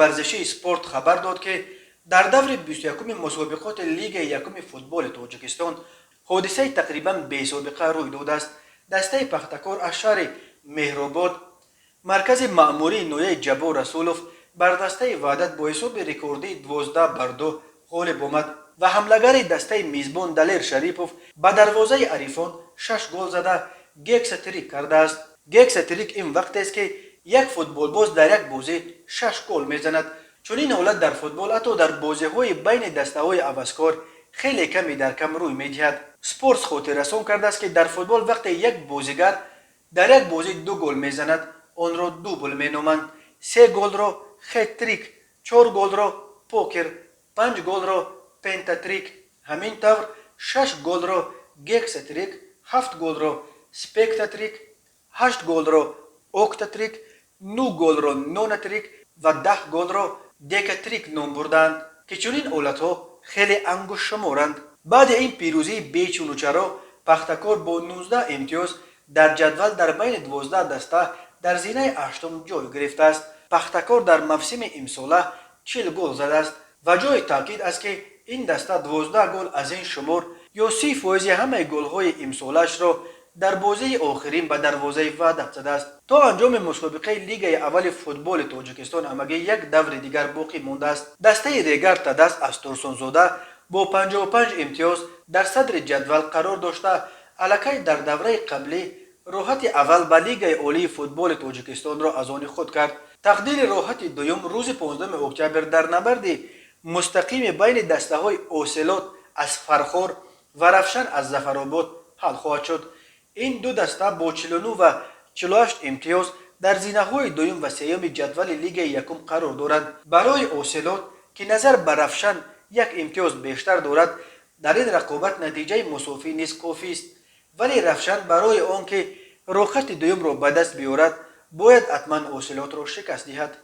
ورزشی سپورت خبر داد که در دور 21 مسابقات لیگ یکم فوتبال تاجیکستان حادثه تقریبا بی سابقه روی داده است. دسته پختکار از شهر مهرآباد مرکز مأموری نویه جبار رسولوف بر دسته وحدت با حساب رکوردی 12-2 غالب آمد و حملگر دسته میزبان دلیر شریپوف به دروازه حریفان 6 گل زده گیکس تریک کرده است. گیکس تریک این وقت است که یک فوتبال باز در یک بازی 6 گل میزند. چون این حالت در فوتبال حتی در بازی های بین دسته های عوضکار خیلی کمی در کم روی میدهد. سپورتس خاطر رسان کرده است که در فوتبال وقتی یک بازیگر در یک بازی 2 گل میزند آن را دوبل مینامند. 3 گل را هتریک، 4 گل را پوکر، 5 گل را پنتاتریک، همین طور 6 گل را گیکس تریک، 7 گل را سپکتاتریک، 8 گل را اوکتاتریک، 9 گل را نوناتریک و 10 گل را دیکاتریک نام بردند که چنین حالتها خیلی انگشت شمارند. بعد این پیروزی بیچون و چرا پختکار با 19 امتیاز در جدول در بین 12 دسته در زینه هشتم جای گرفته است. پختکار در موسم امساله 40 گل زده است و جای تاکید است که این دسته 12 گل از این شمار یا 30% همه گل‌های امسالش را در بازی آخرین به دروازه وحدت زده است. تا انجام مسابقه لیگ اول فوتبال تاجیکستان همگی یک دور دیگر باقی مانده است. دسته دیگر تدست از ترسانزاده با 55 امتیاز در صدر جدول قرار داشته الکی در دوره قبلی راحت اول به لیگ عالی فوتبال تاجیکستان را از آن خود کرد. تقدیر راحت دوم روز 15 اکتبر در نبرد مستقیم بین دسته های اوسلوت از فرخور و رفشن از ظفرآباد حل خواهد شد. این دو دسته با 49 و 48 امتیاز در زینه های دوم و سوم جدول لیگ یکم قرار دارند. برای اوسلوت که نظر به رفشن یک امتیاز بیشتر دارد در این رقابت نتیجه مساوی نیز کافی است، ولی رفشن برای آنکه راحت دوم را به دست بیاورد باید حتما اوسلوت را شکست دهد.